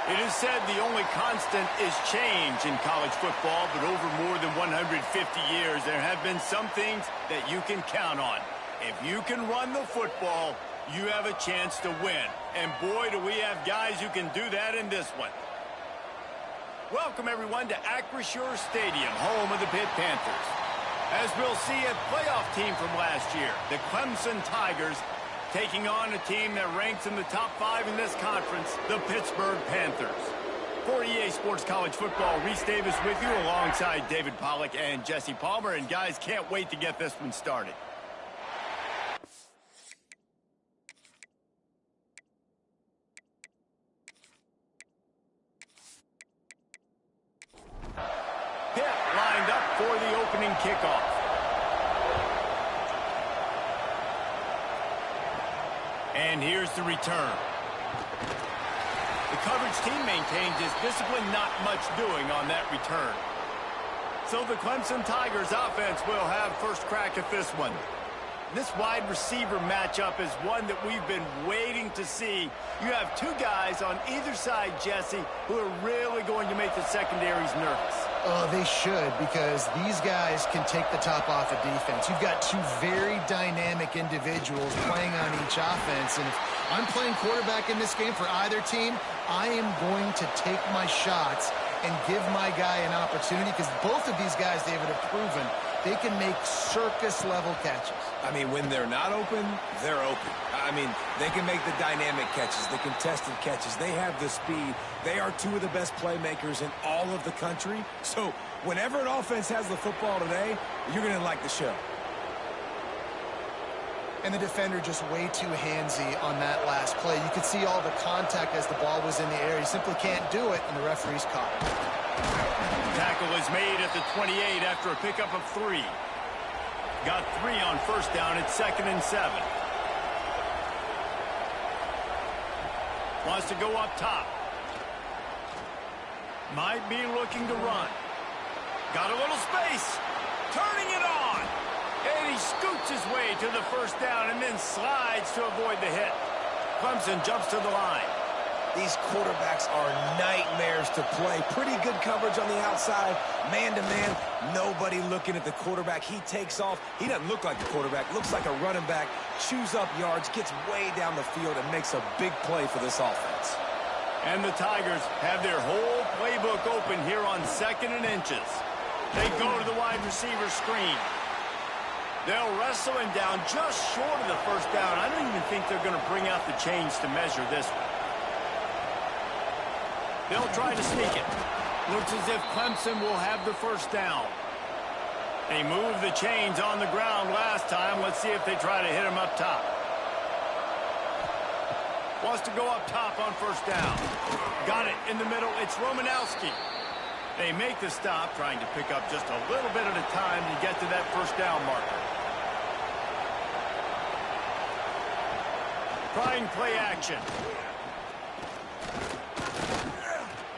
It is said the only constant is change in college football, but over more than 150 years, there have been some things that you can count on. If you can run the football, you have a chance to win. And boy, do we have guys who can do that in this one. Welcome, everyone, to Acrisure Stadium, home of the Pitt Panthers. As we'll see, a playoff team from last year, the Clemson Tigers, taking on a team that ranks in the top 5 in this conference, the Pittsburgh Panthers. For EA Sports College Football, Reese Davis with you alongside David Pollack and Jesse Palmer. And guys, can't wait to get this one started. Pitt lined up for the opening kickoff. And here's the return. The coverage team maintains its discipline, not much doing on that return. So the Clemson Tigers offense will have first crack at this one. This wide receiver matchup is one that we've been waiting to see. You have two guys on either side, Jesse, who are really going to make the secondaries nervous. Oh, they should, because these guys can take the top off of defense. You've got two very dynamic individuals playing on each offense, and if I'm playing quarterback in this game for either team, I am going to take my shots and give my guy an opportunity, because both of these guys, David, have proven they can make circus-level catches. I mean, when they're not open, they're open. I mean, they can make the dynamic catches, the contested catches. They have the speed. They are two of the best playmakers in all of the country. So whenever an offense has the football today, you're going to like the show. And the defender just way too handsy on that last play. You could see all the contact as the ball was in the air. He simply can't do it, and the referee's caught it. Tackle is made at the 28 after a pickup of 3. Got 3 on first down at 2nd and 7. Wants to go up top. Might be looking to run. Got a little space. Turning it on. And he scoots his way to the first down and then slides to avoid the hit. Clemson jumps to the line. These quarterbacks are nightmares to play. Pretty good coverage on the outside. Man-to-man, nobody looking at the quarterback. He takes off. He doesn't look like the quarterback. Looks like a running back. Chews up yards, gets way down the field, and makes a big play for this offense. And the Tigers have their whole playbook open here on 2nd and inches. They go to the wide receiver screen. They'll wrestle him down just short of the first down. I don't even think they're going to bring out the chains to measure this one. They'll try to sneak it. Looks as if Clemson will have the first down. They moved the chains on the ground last time. Let's see if they try to hit him up top. Wants to go up top on first down. Got it in the middle. It's Romanowski. They make the stop, trying to pick up just a little bit at a time to get to that first down marker. Trying play action.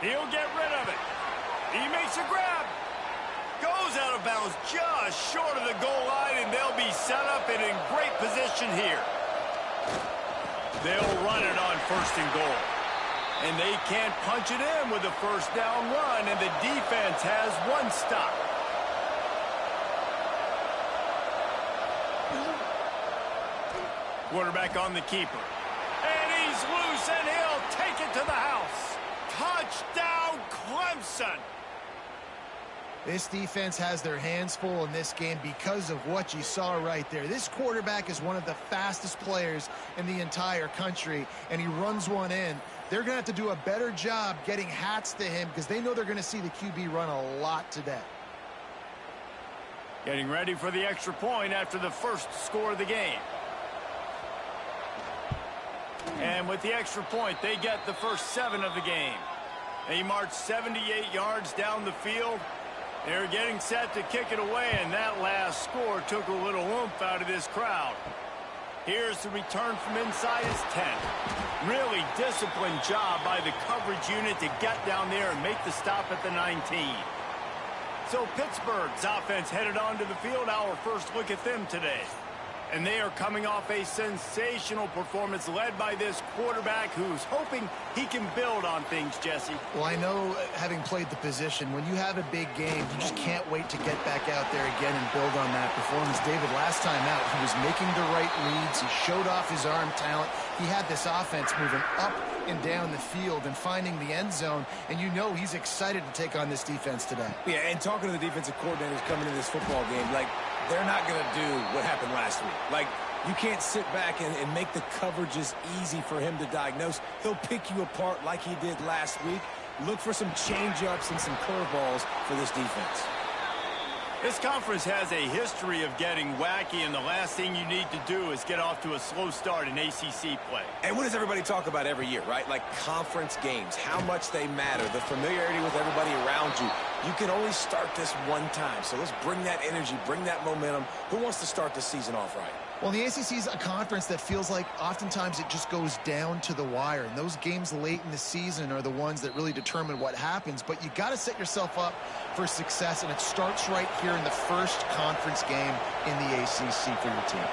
He'll get rid of it. He makes a grab. Goes out of bounds just short of the goal line, and they'll be set up and in great position here. They'll run it on 1st and goal. And they can't punch it in with a first down run, and the defense has one stop. Quarterback on the keeper. And he's loose, and he'll take it to the house. Touchdown, Clemson! This defense has their hands full in this game because of what you saw right there. This quarterback is one of the fastest players in the entire country, and he runs one in. They're going to have to do a better job getting hats to him because they know they're going to see the QB run a lot today. Getting ready for the extra point after the first score of the game. And with the extra point, they get the first 7 of the game. They march 78 yards down the field. They're getting set to kick it away, and that last score took a little oomph out of this crowd. Here's the return from inside his 10. Really disciplined job by the coverage unit to get down there and make the stop at the 19. So Pittsburgh's offense headed onto the field. Our first look at them today. And they are coming off a sensational performance led by this quarterback who's hoping he can build on things, Jesse. Well, I know, having played the position, when you have a big game, you just can't wait to get back out there again and build on that performance. David, last time out, he was making the right reads. He showed off his arm talent. He had this offense moving up and down the field and finding the end zone, and you know he's excited to take on this defense today. Yeah, and talking to the defensive coordinators coming into this football game, like, they're not going to do what happened last week. Like, you can't sit back and make the coverages easy for him to diagnose. He'll pick you apart like he did last week. Look for some change-ups and some curveballs for this defense. This conference has a history of getting wacky, and the last thing you need to do is get off to a slow start in ACC play. And what does everybody talk about every year, right? Like conference games, how much they matter, the familiarity with everybody around you. You can only start this one time, so let's bring that energy, bring that momentum. Who wants to start the season off right? Well, the ACC is a conference that feels like oftentimes it just goes down to the wire. And those games late in the season are the ones that really determine what happens. But you got to set yourself up for success, and it starts right here in the first conference game in the ACC for your team.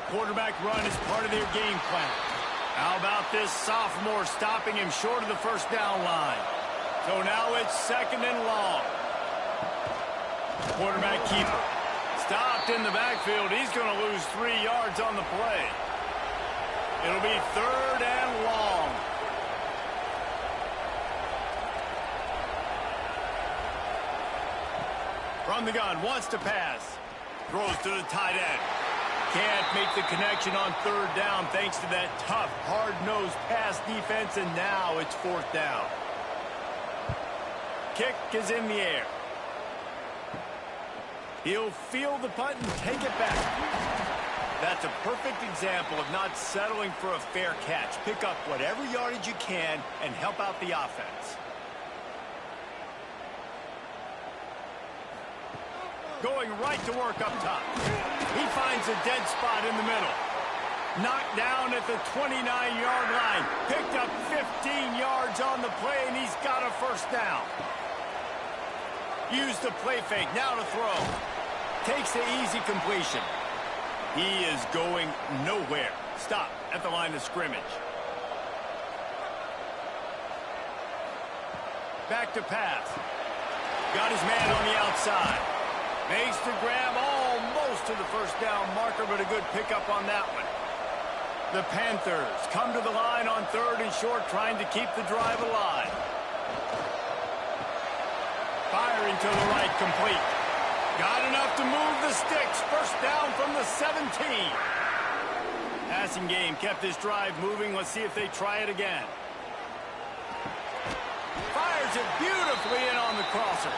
Quarterback run is part of their game plan. How about this sophomore stopping him short of the first down line? So now it's 2nd and long. Quarterback keeper. Stopped in the backfield. He's going to lose 3 yards on the play. It'll be 3rd and long. From the gun, wants to pass. Throws to the tight end. Can't make the connection on 3rd down thanks to that tough, hard-nosed pass defense, and now it's 4th down. Kick is in the air. He'll field the punt and take it back. That's a perfect example of not settling for a fair catch. Pick up whatever yardage you can and help out the offense. Going right to work up top. He finds a dead spot in the middle. Knocked down at the 29-yard line. Picked up 15 yards on the play, and he's got a 1st down. Use the play fake, now to throw. Takes the easy completion. He is going nowhere. Stop at the line of scrimmage. Back to pass. Got his man on the outside. Makes the grab almost to the 1st down marker, but a good pickup on that one. The Panthers come to the line on 3rd and short, trying to keep the drive alive. Firing to the right, complete. Got enough to move the sticks. 1st down from the 17. Passing game kept this drive moving. Let's see if they try it again. Fires it beautifully in on the crosser.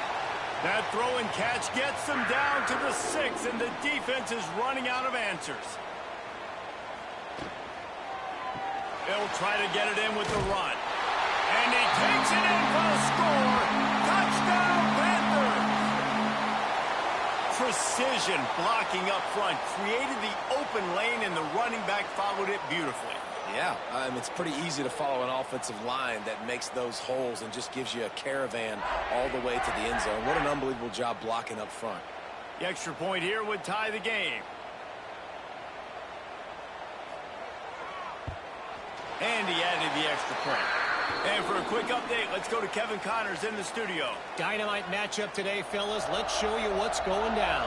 That throw and catch gets them down to the 6, and the defense is running out of answers. They'll try to get it in with the run. And he takes it in for a score. Touchdown, Panthers! Precision blocking up front. Created the open lane, and the running back followed it beautifully. Yeah, it's pretty easy to follow an offensive line that makes those holes and just gives you a caravan all the way to the end zone. What an unbelievable job blocking up front. The extra point here would tie the game. And he added the extra point. And for a quick update, let's go to Kevin Connors in the studio. Dynamite matchup today, fellas. Let's show you what's going down.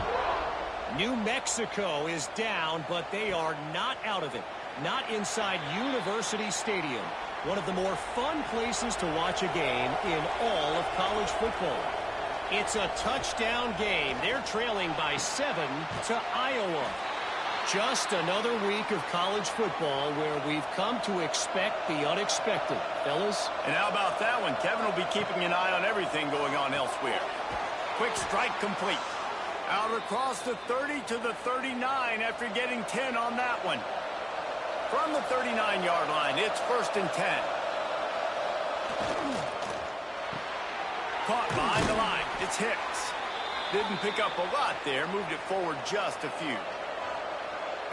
New Mexico is down, but they are not out of it. Not inside University Stadium, one of the more fun places to watch a game in all of college football. It's a touchdown game. They're trailing by 7 to Iowa. Just another week of college football where we've come to expect the unexpected, fellas. And how about that one? Kevin will be keeping an eye on everything going on elsewhere. Quick strike complete. Out across the 30 to the 39 after getting 10 on that one. From the 39-yard line, it's 1st and 10. Caught behind the line. It's Hicks. Didn't pick up a lot there. Moved it forward just a few.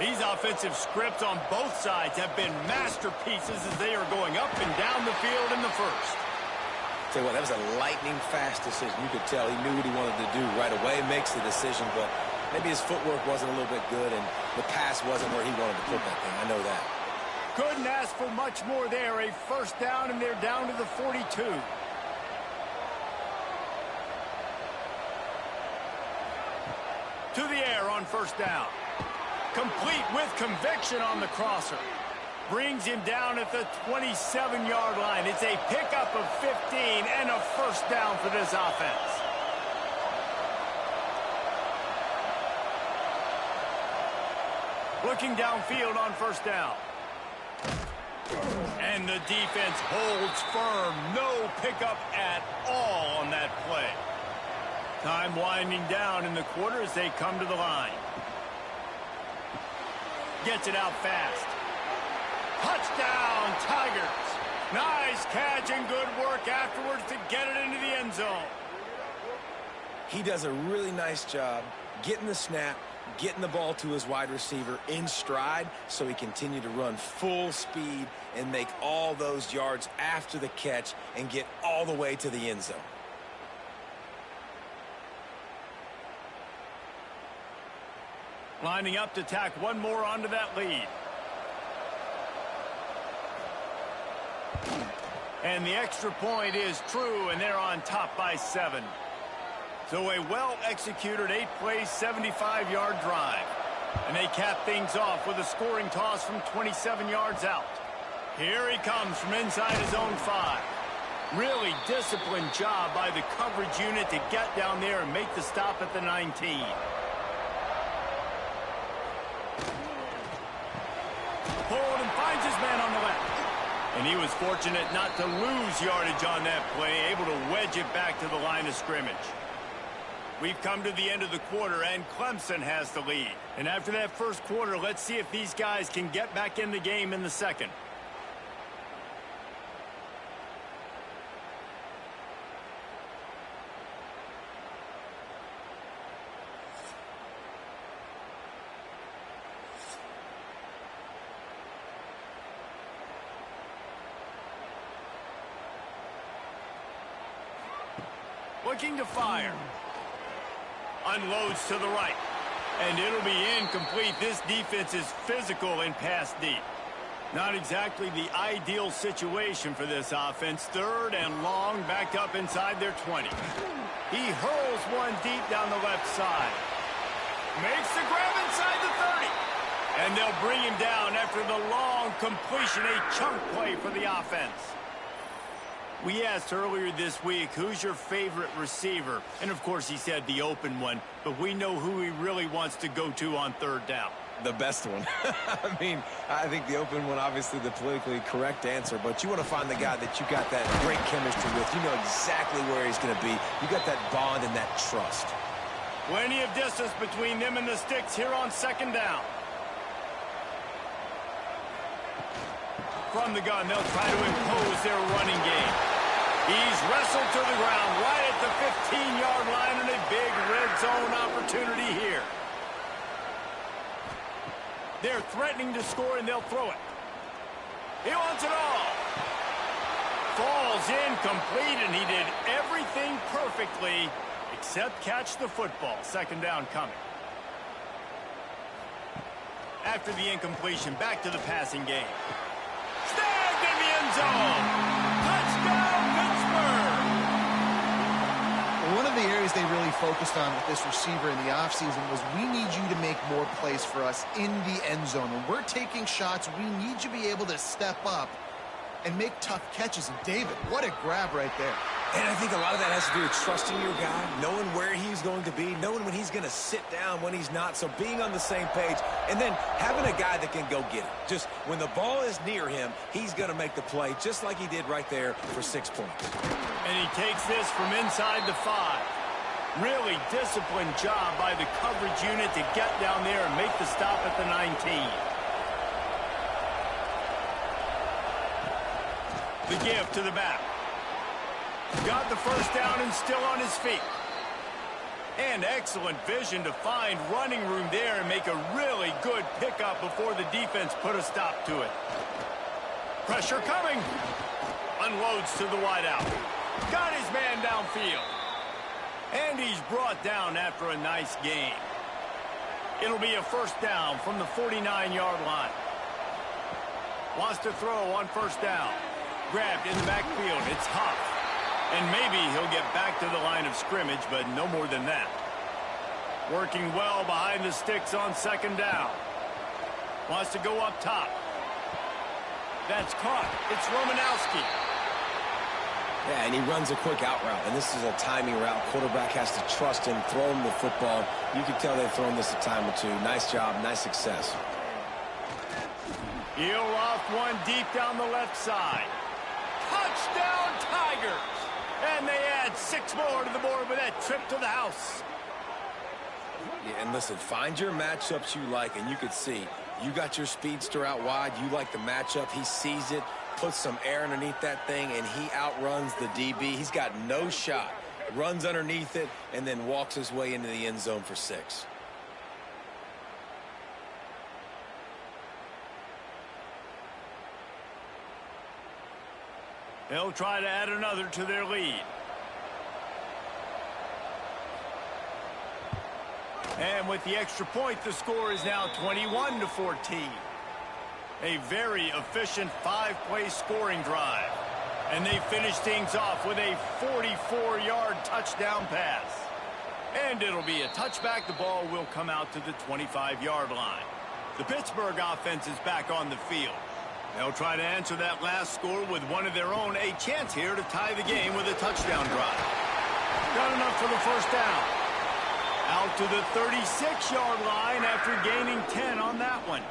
These offensive scripts on both sides have been masterpieces as they are going up and down the field in the first. Tell you what, that was a lightning-fast decision. You could tell he knew what he wanted to do right away. Makes the decision, but Maybe his footwork wasn't a little bit good, and the pass wasn't where he wanted to put that thing. I know that. Couldn't ask for much more there. A first down, and they're down to the 42. To the air on first down. Complete with conviction on the crosser. Brings him down at the 27-yard line. It's a pickup of 15 and a first down for this offense. Looking downfield on first down. And the defense holds firm. No pickup at all on that play. Time winding down in the quarter as they come to the line. Gets it out fast. Touchdown, Tigers. Nice catch and good work afterwards to get it into the end zone. He does a really nice job getting the snap, getting the ball to his wide receiver in stride so he continue to run full speed and make all those yards after the catch and get all the way to the end zone. Lining up to tack one more onto that lead. And the extra point is true, and they're on top by 7. So a well-executed 8-play, 75-yard drive. And they cap things off with a scoring toss from 27 yards out. Here he comes from inside his own 5. Really disciplined job by the coverage unit to get down there and make the stop at the 19. Pulled and finds his man on the left. And he was fortunate not to lose yardage on that play, able to wedge it back to the line of scrimmage. We've come to the end of the quarter, and Clemson has the lead. And after that first quarter, let's see if these guys can get back in the game in the second. Looking to fire. Unloads to the right. And it'll be incomplete. This defense is physical and pass deep. Not exactly the ideal situation for this offense. Third and long, backed up inside their 20. He hurls one deep down the left side. Makes the grab inside the 30. And they'll bring him down after the long completion. A chunk play for the offense. We asked earlier this week, who's your favorite receiver? And, of course, he said the open one. But we know who he really wants to go to on third down. The best one. I mean, I think the open one, obviously the politically correct answer. But you want to find the guy that you got that great chemistry with. You know exactly where he's going to be. You got that bond and that trust. Plenty of distance between them and the sticks here on second down. From the gun, they'll try to impose their running game. He's wrestled to the ground right at the 15-yard line, and a big red zone opportunity here. They're threatening to score, and they'll throw it. He wants it all. Falls incomplete, and he did everything perfectly except catch the football. Second down coming. After the incompletion, back to the passing game. Snagged in the end zone. Touchdown, Pittsburgh. One of the areas they really focused on with this receiver in the offseason was we need you to make more plays for us in the end zone. When we're taking shots, we need you to be able to step up and make tough catches. And David, what a grab right there. And I think a lot of that has to do with trusting your guy, knowing where he's going to be, knowing when he's going to sit down, when he's not. So being on the same page, and then having a guy that can go get it. Just when the ball is near him, he's going to make the play, just like he did right there for 6 points. And he takes this from inside the 5. Really disciplined job by the coverage unit to get down there and make the stop at the 19. The give to the back. Got the first down and still on his feet. And excellent vision to find running room there and make a really good pickup before the defense put a stop to it. Pressure coming. Unloads to the wideout. Got his man downfield. And he's brought down after a nice gain. It'll be a first down from the 49-yard line. Wants to throw on first down. Grabbed in the backfield. It's Huff. And maybe he'll get back to the line of scrimmage, but no more than that. Working well behind the sticks on second down. Wants to go up top. That's caught. It's Romanowski. Yeah, and he runs a quick out route, and this is a timing route. Quarterback has to trust him, throw him the football. You can tell they've thrown this a time or two. Nice job, nice success. He'll off one deep down the left side. Touchdown, Tigers! And they add 6 more to the board with that trip to the house. Yeah, and listen, find your matchups you like, and you can see you got your speedster out wide. You like the matchup. He sees it, puts some air underneath that thing, and he outruns the DB. He's got no shot. Runs underneath it, and then walks his way into the end zone for 6. They'll try to add another to their lead. And with the extra point, the score is now 21-14. A very efficient 5-play scoring drive. And they finish things off with a 44-yard touchdown pass. And it'll be a touchback. The ball will come out to the 25-yard line. The Pittsburgh offense is back on the field. They'll try to answer that last score with one of their own. A chance here to tie the game with a touchdown drive. Got enough for the first down. Out to the 36-yard line after gaining 10 on that one.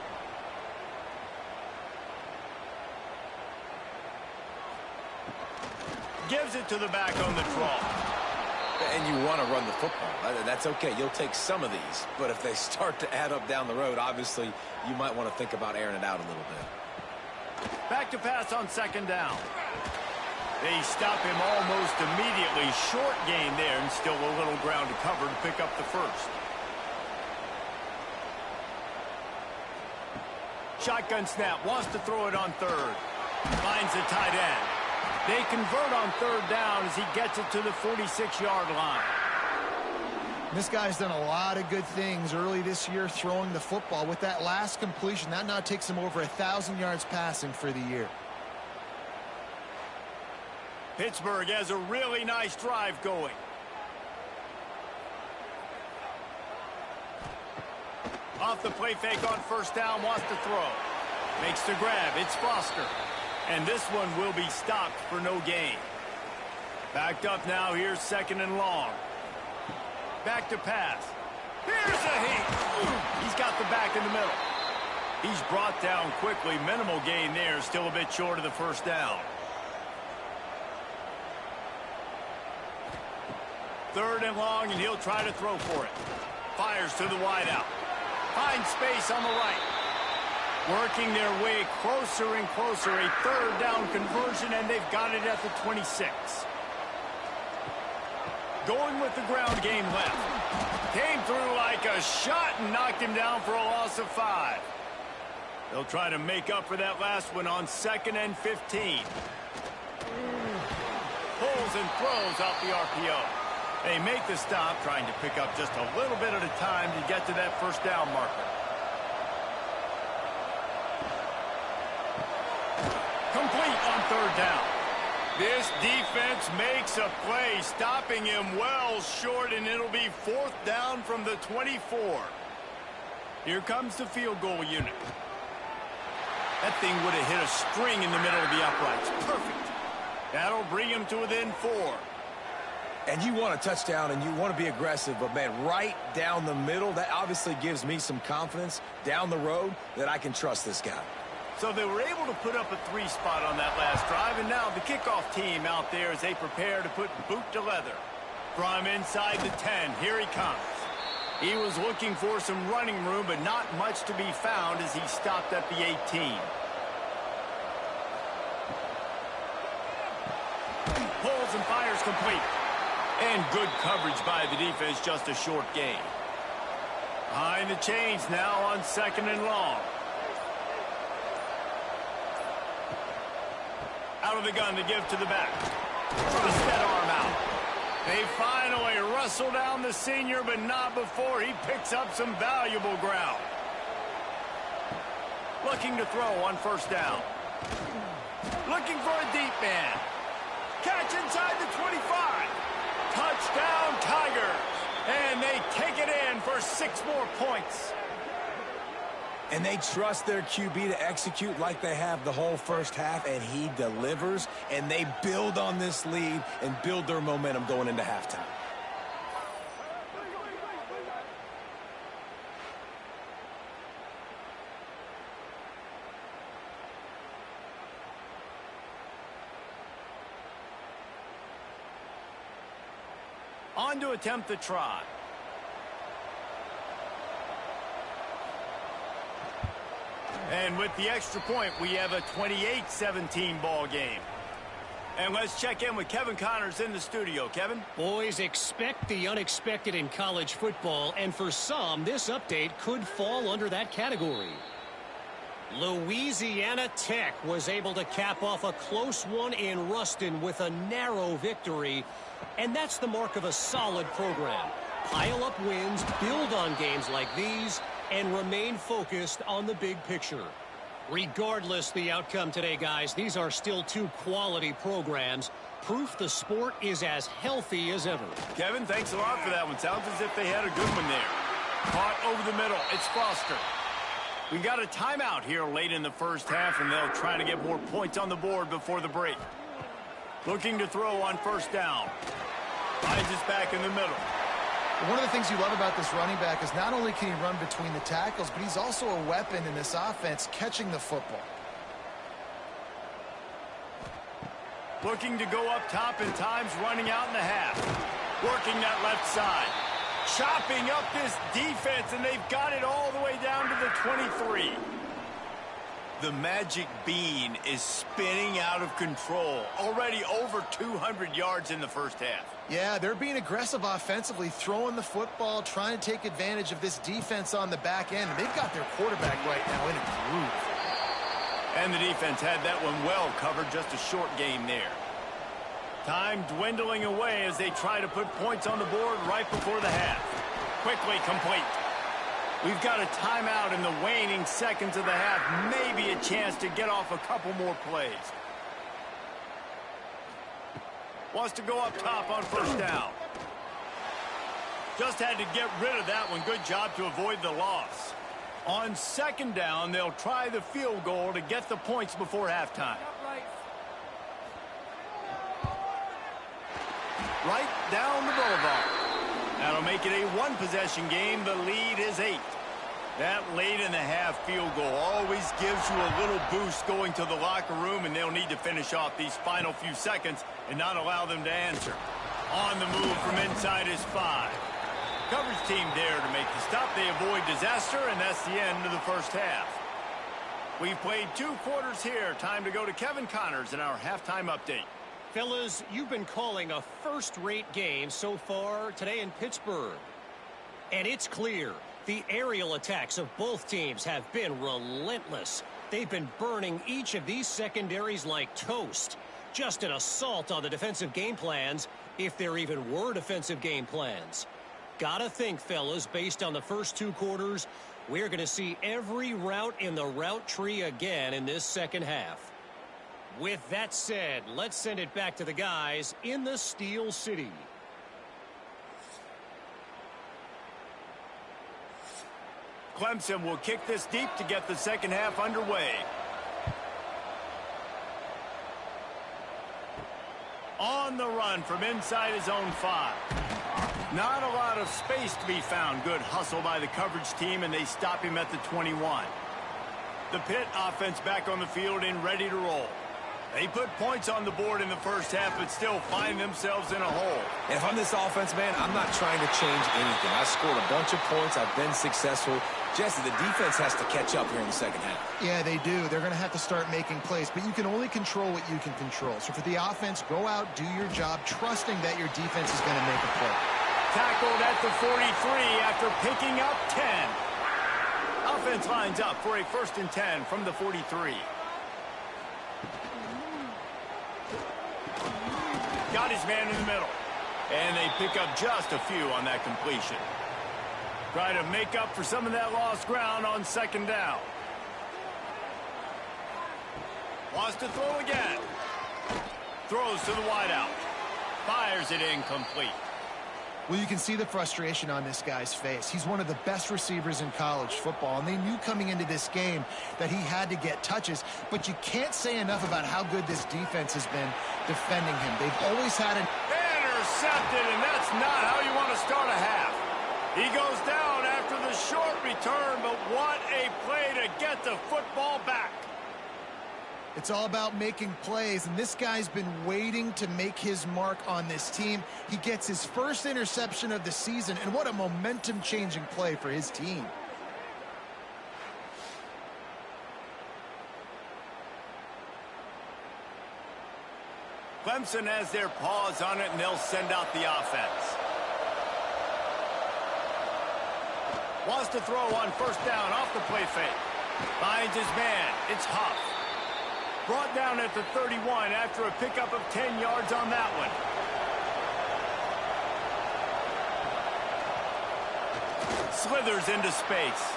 Gives it to the back on the draw. And you want to run the football. That's okay. You'll take some of these. But if they start to add up down the road, obviously, you might want to think about airing it out a little bit. Back to pass on second down. They stop him almost immediately. Short gain there and still a little ground to cover to pick up the first. Shotgun snap. Wants to throw it on third. Finds the tight end. They convert on third down as he gets it to the 46-yard line. This guy's done a lot of good things early this year throwing the football. With that last completion, that now takes him over 1,000 yards passing for the year. Pittsburgh has a really nice drive going. Off the play fake on first down, wants to throw. Makes the grab. It's Foster. And this one will be stopped for no gain. Backed up now. Here's second and long. Back to pass. Here's a heat. He's got the back in the middle. He's brought down quickly. Minimal gain there. Still a bit short of the first down. Third and long, and he'll try to throw for it. Fires to the wideout. Finds space on the right. Working their way closer and closer. A third down conversion, and they've got it at the 26. Going with the ground game left. Came through like a shot and knocked him down for a loss of 5. They'll try to make up for that last one on second and 15. Pulls and throws out the RPO. They make the stop, trying to pick up just a little bit at a time to get to that first down marker. Complete on third down. This defense makes a play, stopping him well short, and it'll be fourth down from the 24. Here comes the field goal unit. That thing would have hit a string in the middle of the uprights. Perfect. That'll bring him to within 4. And you want a touchdown, and you want to be aggressive, but, man, right down the middle, that obviously gives me some confidence down the road that I can trust this guy. So they were able to put up a 3 spot on that last drive, and now the kickoff team out there as they prepare to put boot to leather. From inside the 10, here he comes. He was looking for some running room, but not much to be found as he stopped at the 18. Pulls and fires complete. And good coverage by the defense, just a short gain. Behind the chains now on second and long. Out of the gun to give to the back. Thrust that arm out. They finally wrestle down the senior, but not before he picks up some valuable ground. Looking to throw on first down. Looking for a deep man. Catch inside the 25. Touchdown, Tigers. And they take it in for 6 more points. And they trust their QB to execute like they have the whole first half, and he delivers, and they build on this lead and build their momentum going into halftime. On to attempt the try. And with the extra point, we have a 28-17 ball game. And let's check in with Kevin Connors in the studio. Kevin? Boys, expect the unexpected in college football, and for some, this update could fall under that category. Louisiana Tech was able to cap off a close one in Ruston with a narrow victory, and that's the mark of a solid program. Pile up wins, build on games like these, and remain focused on the big picture. Regardless the outcome today, guys, these are still 2 quality programs. Proof the sport is as healthy as ever. Kevin, thanks a lot for that one. Sounds as if they had a good one there. Caught over the middle. It's Foster. We got a timeout here late in the first half, and they'll try to get more points on the board before the break. Looking to throw on first down. Finds his back in the middle. One of the things you love about this running back is not only can he run between the tackles, but he's also a weapon in this offense catching the football. Looking to go up top in times, running out in the half. Working that left side. Chopping up this defense, and they've got it all the way down to the 23. The magic bean is spinning out of control. Already over 200 yards in the first half. Yeah, they're being aggressive offensively, throwing the football, trying to take advantage of this defense on the back end. They've got their quarterback right now in a groove. And the defense had that one well covered, just a short game there. Time dwindling away as they try to put points on the board right before the half. Quickly complete. We've got a timeout in the waning seconds of the half. Maybe a chance to get off a couple more plays. Wants to go up top on first down. Just had to get rid of that one. Good job to avoid the loss. On second down, they'll try the field goal to get the points before halftime. Right down the boulevard. That'll make it a 1-possession game. The lead is 8. That late in the half field goal always gives you a little boost going to the locker room, and they'll need to finish off these final few seconds and not allow them to answer. On the move from inside his 5. Coverage team there to make the stop. They avoid disaster, and that's the end of the first half. We've played 2 quarters here. Time to go to Kevin Connors in our halftime update. Fellas, you've been calling a first-rate game so far today in Pittsburgh. And it's clear the aerial attacks of both teams have been relentless. They've been burning each of these secondaries like toast. Just an assault on the defensive game plans, if there even were defensive game plans. Gotta think, fellas, based on the first 2 quarters, we're going to see every route in the route tree again in this second half. With that said, let's send it back to the guys in the Steel City. Clemson will kick this deep to get the second half underway. On the run from inside his own 5. Not a lot of space to be found. Good hustle by the coverage team, and they stop him at the 21. The Pitt offense back on the field and ready to roll. They put points on the board in the first half, but still find themselves in a hole. And if I'm this offense, man, I'm not trying to change anything. I scored a bunch of points. I've been successful. Jesse, the defense has to catch up here in the second half. Yeah, they do. They're going to have to start making plays, but you can only control what you can control. So for the offense, go out, do your job, trusting that your defense is going to make a play. Tackled at the 43 after picking up 10. Offense lines up for a 1st and 10 from the 43. Got his man in the middle. And they pick up just a few on that completion. Try to make up for some of that lost ground on second down. Wants to throw again. Throws to the wideout. Fires it incomplete. Well, you can see the frustration on this guy's face. He's one of the best receivers in college football, and they knew coming into this game that he had to get touches, but you can't say enough about how good this defense has been defending him. They've always had an... Intercepted, and that's not how you want to start a half. He goes down after the short return, but what a play to get the football back. It's all about making plays, and this guy's been waiting to make his mark on this team. He gets his first interception of the season, and what a momentum-changing play for his team. Clemson has their paws on it, and they'll send out the offense. Wants to throw on first down off the play fake. Finds his man. It's Huff. Brought down at the 31 after a pickup of 10 yards on that one. Slithers into space.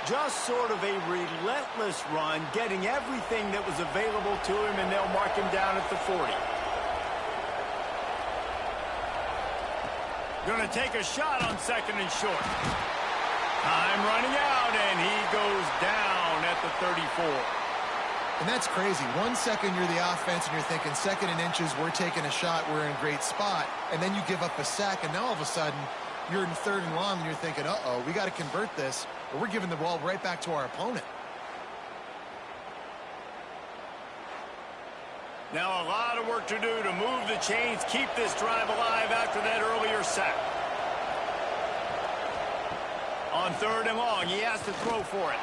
Just sort of a relentless run, getting everything that was available to him, and they'll mark him down at the 40. Going to take a shot on second and short. Time running out, and he goes down at the 34. And that's crazy. 1 second you're the offense and you're thinking second and inches, we're taking a shot, we're in a great spot. And then you give up a sack, and now all of a sudden you're in third and long and you're thinking, uh-oh, we got to convert this, or we're giving the ball right back to our opponent. Now a lot of work to do to move the chains, keep this drive alive after that earlier sack. On third and long, he has to throw for it.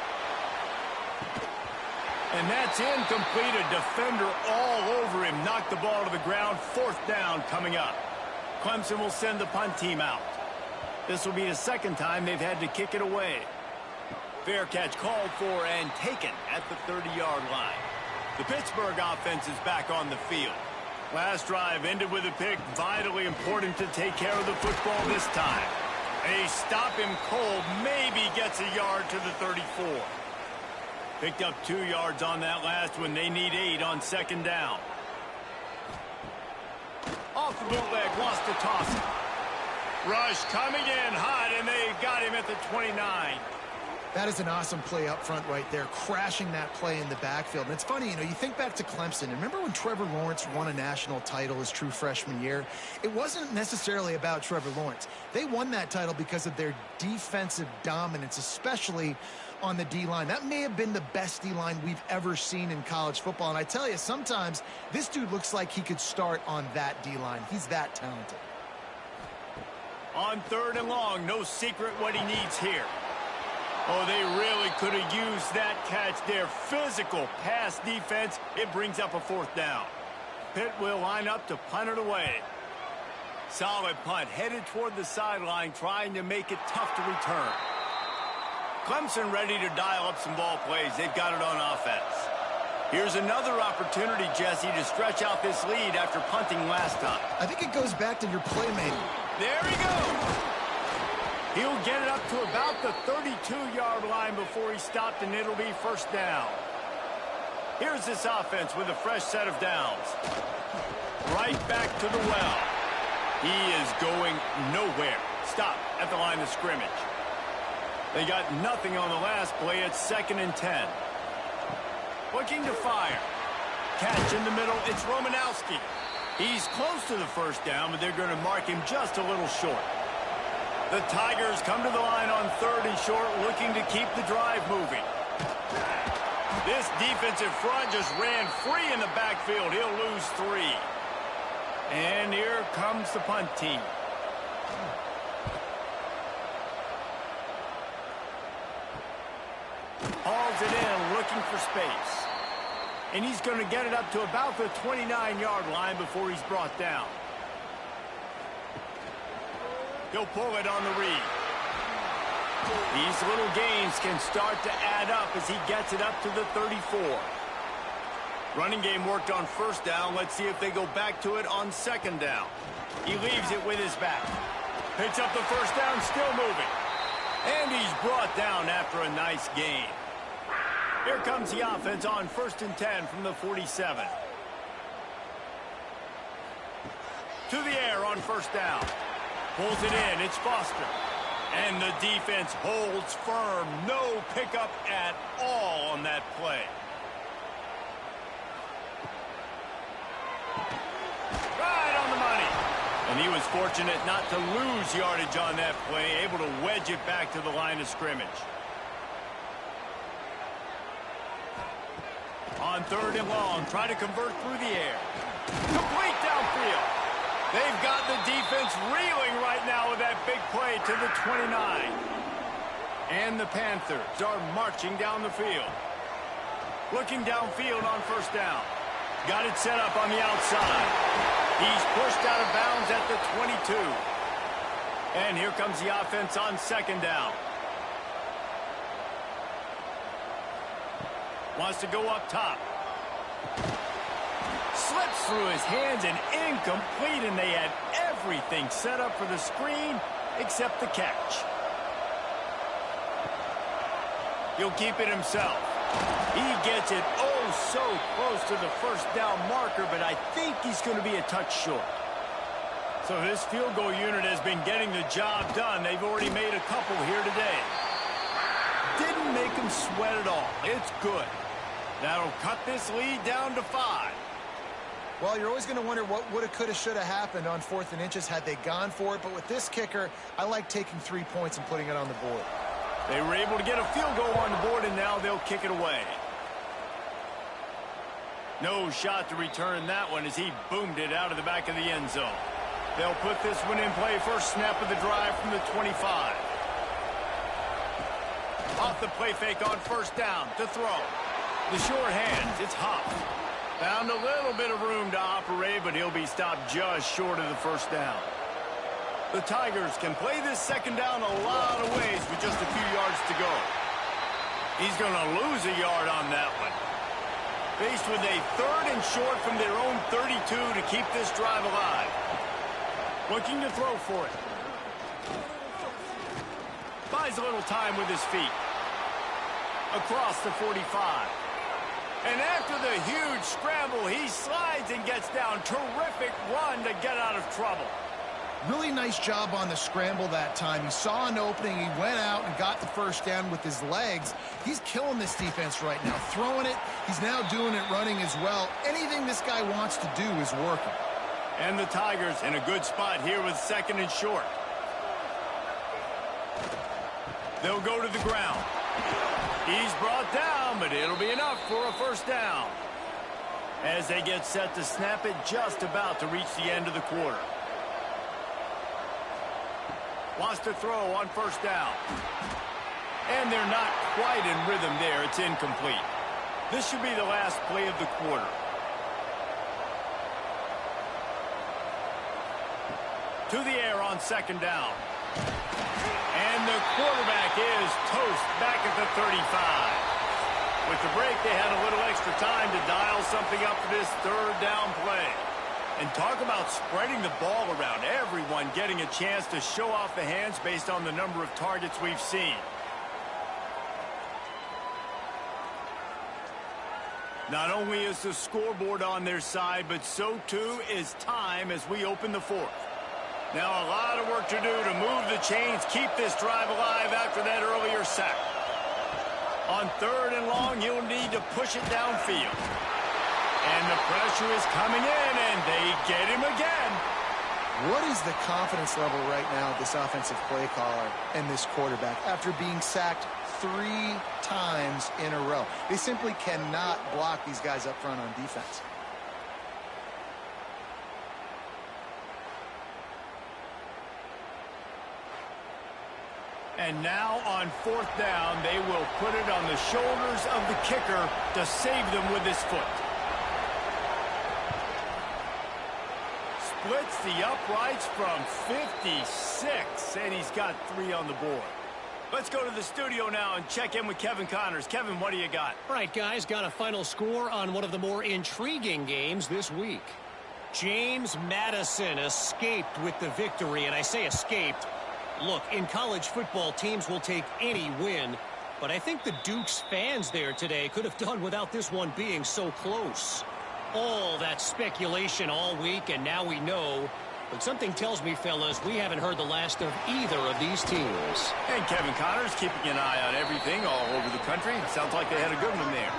And that's incomplete. A defender all over him. Knocked the ball to the ground. Fourth down coming up. Clemson will send the punt team out. This will be the second time they've had to kick it away. Fair catch called for and taken at the 30-yard line. The Pittsburgh offense is back on the field. Last drive ended with a pick. Vitally important to take care of the football this time. They stop him cold. Maybe gets a yard to the 34. Picked up 2 yards on that last one. They need 8 on second down. Off the bootleg, wants to toss it. Rush coming in hot, and they got him at the 29. That is an awesome play up front right there, crashing that play in the backfield. And it's funny, you know, you think back to Clemson. And remember when Trevor Lawrence won a national title his true freshman year? It wasn't necessarily about Trevor Lawrence. They won that title because of their defensive dominance, especially on the D-line. That may have been the best D-line we've ever seen in college football. And I tell you, sometimes this dude looks like he could start on that D-line. He's that talented. On third and long, no secret what he needs here. Oh, they really could have used that catch there. Physical pass defense. It brings up a fourth down. Pitt will line up to punt it away. Solid punt, headed toward the sideline, trying to make it tough to return. Clemson ready to dial up some ball plays. They've got it on offense. Here's another opportunity, Jesse, to stretch out this lead after punting last time. I think it goes back to your playmaking. There he goes. He'll get it up to about the 32-yard line before he stopped, and it'll be first down. Here's this offense with a fresh set of downs. Right back to the well. He is going nowhere. Stop at the line of scrimmage. They got nothing on the last play. It's 2nd and 10. Looking to fire. Catch in the middle. It's Romanowski. He's close to the first down, but they're going to mark him just a little short. The Tigers come to the line on third and short, looking to keep the drive moving. This defensive front just ran free in the backfield. He'll lose 3. And here comes the punt team. Hauls it in, looking for space. And he's going to get it up to about the 29-yard line before he's brought down. He'll pull it on the read. These little gains can start to add up as he gets it up to the 34. Running game worked on first down. Let's see if they go back to it on second down. He leaves it with his back. Picks up the first down, still moving. And he's brought down after a nice gain. Here comes the offense on 1st and 10 from the 47. To the air on first down. Pulls it in. It's Foster. And the defense holds firm. No pickup at all on that play. Right on the money. And he was fortunate not to lose yardage on that play, able to wedge it back to the line of scrimmage. On 3rd and long, try to convert through the air. Complete downfield. They've got the defense reeling right now with that big play to the 29. And the Panthers are marching down the field. Looking downfield on first down. Got it set up on the outside. He's pushed out of bounds at the 22. And here comes the offense on second down. Wants to go up top. Slips through his hands and incomplete, and they had everything set up for the screen except the catch. He'll keep it himself. He gets it so close to the first down marker, but I think he's going to be a touch short. So this field goal unit has been getting the job done. They've already made a couple here today. Didn't make him sweat at all. It's good. That'll cut this lead down to 5. Well, you're always going to wonder what woulda, coulda, shoulda happened on 4th and inches had they gone for it. But with this kicker, I like taking 3 points and putting it on the board. They were able to get a field goal on the board, and now they'll kick it away. No shot to return that one as he boomed it out of the back of the end zone. They'll put this one in play. First snap of the drive from the 25. Off the play fake on first down to throw. The short hands, it's Huff. Found a little bit of room to operate, but he'll be stopped just short of the first down. The Tigers can play this second down a lot of ways with just a few yards to go. He's going to lose a yard on that one. Faced with a 3rd and short from their own 32 to keep this drive alive. Looking to throw for it. Buys a little time with his feet. Across the 45. And after the huge scramble, he slides and gets down. Terrific run to get out of trouble. Really nice job on the scramble that time. He saw an opening. He went out and got the first down with his legs. He's killing this defense right now. Throwing it. He's now doing it running as well. Anything this guy wants to do is working. And the Tigers in a good spot here with 2nd and short. They'll go to the ground. He's brought down, but it'll be enough for a first down. As they get set to snap it, just about to reach the end of the quarter. Wants to throw on first down. And they're not quite in rhythm there. It's incomplete. This should be the last play of the quarter. To the air on second down. And the quarterback is toast back at the 35. With the break, they had a little extra time to dial something up for this 3rd down play. And talk about spreading the ball around. Everyone getting a chance to show off the hands based on the number of targets we've seen. Not only is the scoreboard on their side, but so too is time as we open the 4th. Now a lot of work to do to move the chains, keep this drive alive after that earlier sack. On 3rd and long, he'll need to push it downfield. And the pressure is coming in, and they get him again. What is the confidence level right now of this offensive play caller and this quarterback after being sacked 3 times in a row? They simply cannot block these guys up front on defense. And now on 4th down, they will put it on the shoulders of the kicker to save them with his foot. Splits the uprights from 56, and he's got 3 on the board. Let's go to the studio now and check in with Kevin Connors. Kevin, what do you got? All right, guys, got a final score on one of the more intriguing games this week. James Madison escaped with the victory, and I say escaped. Look, in college football, teams will take any win, but I think the Duke's fans there today could have done without this one being so close. All that speculation all week, and now we know. But something tells me, fellas, we haven't heard the last of either of these teams. And Kevin Connors keeping an eye on everything all over the country. Sounds like they had a good one there.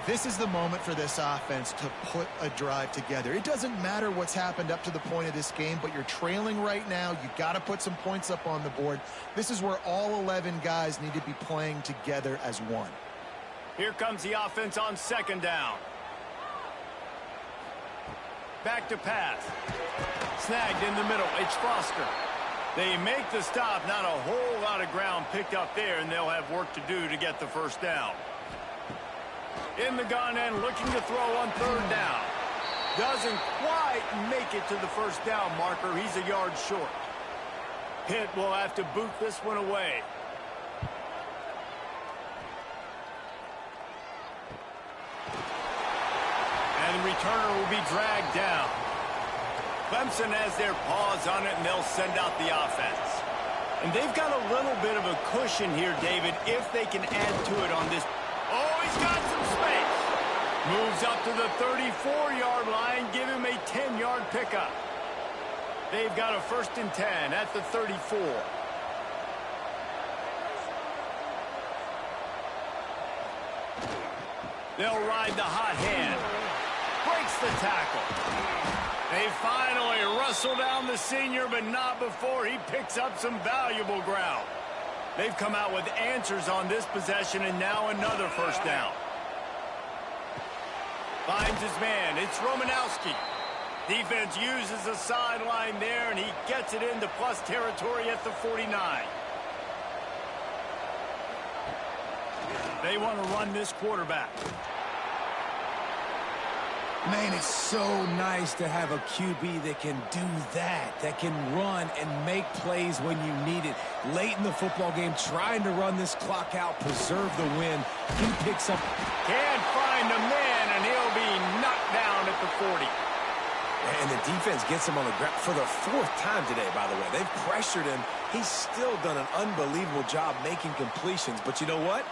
This is the moment for this offense to put a drive together. It doesn't matter what's happened up to the point of this game, but you're trailing right now. You got to put some points up on the board. This is where all 11 guys need to be playing together as one. Here comes the offense on second down. Back to pass. Snagged in the middle. It's Foster. They make the stop. Not a whole lot of ground picked up there, and they'll have work to do to get the first down. In the gun and looking to throw on third down. Doesn't quite make it to the first down marker. He's a yard short. Pitt will have to boot this one away. And the returner will be dragged down. Clemson has their paws on it, and they'll send out the offense. And they've got a little bit of a cushion here, David, if they can add to it on this. Oh, he's got some space. Moves up to the 34-yard line. Give him a 10-yard pickup. They've got a 1st and 10 at the 34. They'll ride the hot hand. Breaks the tackle. They finally wrestle down the senior, but not before he picks up some valuable ground. They've come out with answers on this possession, and now another first down. Finds his man. It's Romanowski. Defense uses a sideline there, and he gets it into plus territory at the 49. They want to run this quarterback. Man, it's so nice to have a QB that can do that can run and make plays when you need it. Late in the football game, trying to run this clock out, preserve the win. He picks up. Can't find a man, and he'll be knocked down at the 40. And the defense gets him on the ground for the 4th time today, by the way. They've pressured him. He's still done an unbelievable job making completions. But you know what?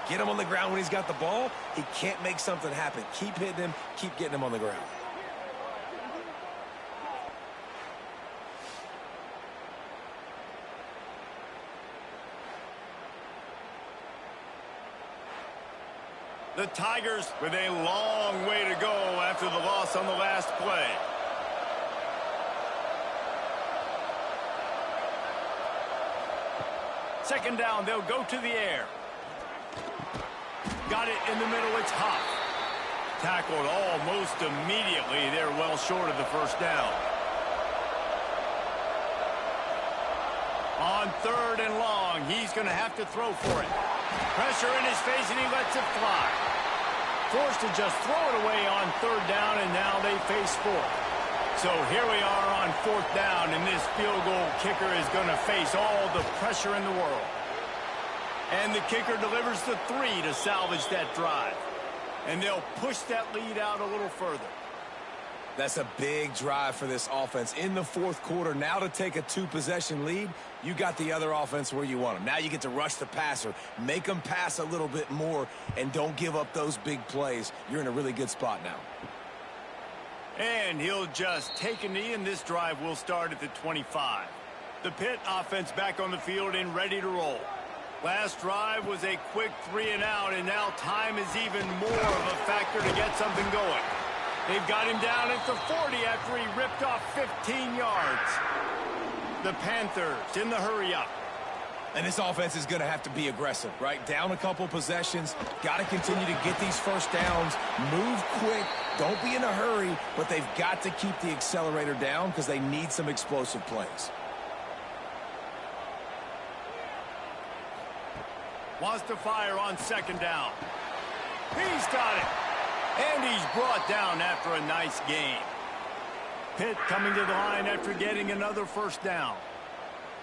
Get him on the ground when he's got the ball. He can't make something happen. Keep hitting him. Keep getting him on the ground. The Tigers with a long way to go after the loss on the last play. Second down, they'll go to the air. Got it in the middle, it's Huff. Tackled almost immediately. They're well short of the first down. On 3rd and long, he's going to have to throw for it. Pressure in his face, and he lets it fly. Forced to just throw it away on 3rd down, and now they face 4th. So here we are on 4th down, and this field goal kicker is going to face all the pressure in the world. And the kicker delivers the 3 to salvage that drive. And they'll push that lead out a little further. That's a big drive for this offense in the 4th quarter. Now to take a 2-possession lead, you got the other offense where you want them. Now you get to rush the passer, make them pass a little bit more, and don't give up those big plays. You're in a really good spot now. And he'll just take a knee, and this drive will start at the 25. The Pitt offense back on the field and ready to roll. Last drive was a quick 3 and out, and now time is even more of a factor to get something going. They've got him down at the 40 after he ripped off 15 yards. The Panthers in the hurry-up. And this offense is going to have to be aggressive, right? Down a couple possessions. Got to continue to get these first downs. Move quick. Don't be in a hurry, but they've got to keep the accelerator down because they need some explosive plays. Wants to fire on 2nd down. He's got it. And he's brought down after a nice gain. Pitt coming to the line after getting another first down.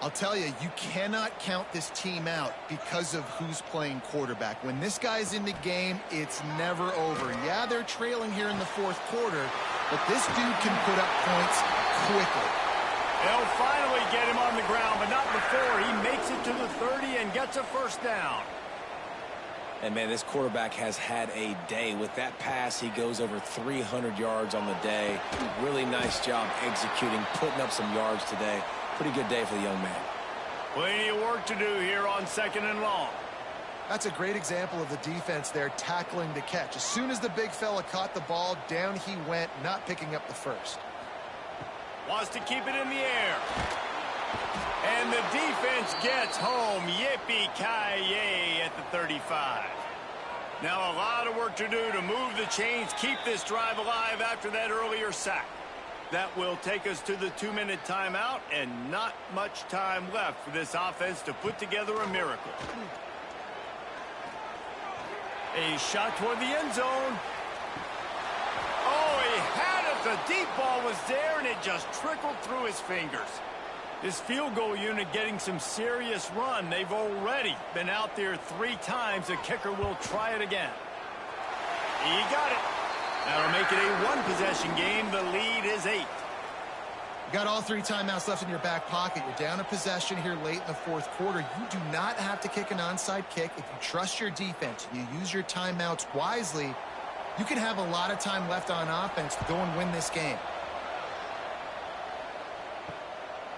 I'll tell you, you cannot count this team out because of who's playing quarterback. When this guy's in the game, it's never over. Yeah, they're trailing here in the fourth quarter, but this dude can put up points quickly. They'll finally get him on the ground, but not before he makes it to the 30 and gets a first down. And, man, this quarterback has had a day. With that pass, he goes over 300 yards on the day. Really nice job executing, putting up some yards today. Pretty good day for the young man. Plenty of work to do here on 2nd and long. That's a great example of the defense there tackling the catch. As soon as the big fella caught the ball, down he went, not picking up the first. Wants to keep it in the air. And the defense gets home. Yippee-ki-yay at the 35. Now a lot of work to do to move the chains, keep this drive alive after that earlier sack. That will take us to the 2-minute timeout, and not much time left for this offense to put together a miracle. A shot toward the end zone. Oh, he had it. The deep ball was there, and it just trickled through his fingers. This field goal unit getting some serious run. They've already been out there 3 times. The kicker will try it again. He got it. That'll make it a 1-possession game. The lead is 8. You got all 3 timeouts left in your back pocket. You're down a possession here late in the fourth quarter. You do not have to kick an onside kick. If you trust your defense, you use your timeouts wisely, you can have a lot of time left on offense to go and win this game.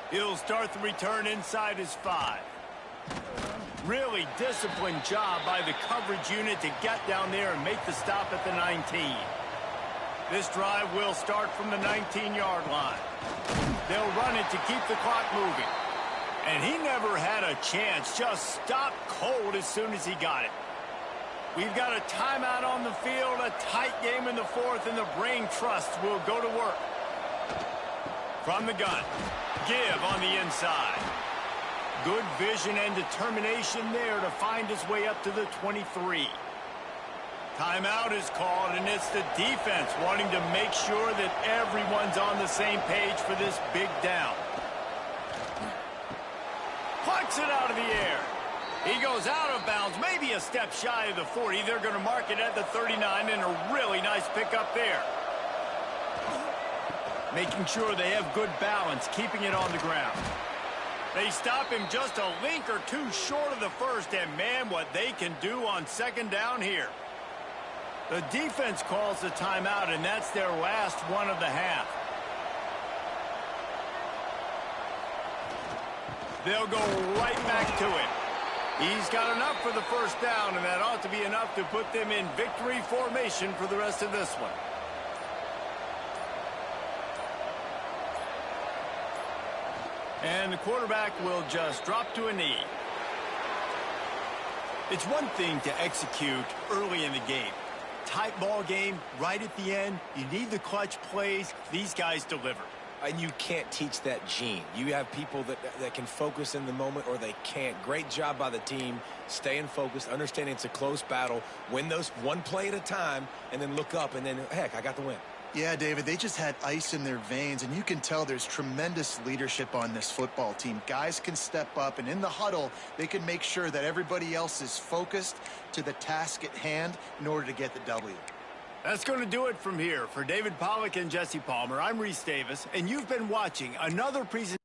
He'll start the return inside his 5. Really disciplined job by the coverage unit to get down there and make the stop at the 19. This drive will start from the 19-yard line. They'll run it to keep the clock moving. And he never had a chance. Just stopped cold as soon as he got it. We've got a timeout on the field, a tight game in the fourth, and the brain trust will go to work. From the gun. Give on the inside. Good vision and determination there to find his way up to the 23. Timeout is called, and it's the defense wanting to make sure that everyone's on the same page for this big down. Plucks it out of the air. He goes out of bounds, maybe a step shy of the 40. They're going to mark it at the 39, and a really nice pickup there. Making sure they have good balance, keeping it on the ground. They stop him just a link or 2 short of the first, and man, what they can do on 2nd down here. The defense calls the timeout, and that's their last one of the half. They'll go right back to it. He's got enough for the first down, and that ought to be enough to put them in victory formation for the rest of this one. And the quarterback will just drop to a knee. It's one thing to execute early in the game. Tight ball game, right at the end. You need the clutch plays. These guys deliver. And you can't teach that gene. You have people that can focus in the moment, or they can't. Great job by the team, staying focused, understanding it's a close battle, win those one play at a time, and then look up, and then, heck, I got the win. Yeah, David, they just had ice in their veins, and you can tell there's tremendous leadership on this football team. Guys can step up, and in the huddle, they can make sure that everybody else is focused to the task at hand in order to get the W. That's going to do it from here. For David Pollack and Jesse Palmer, I'm Reese Davis, and you've been watching another presentation.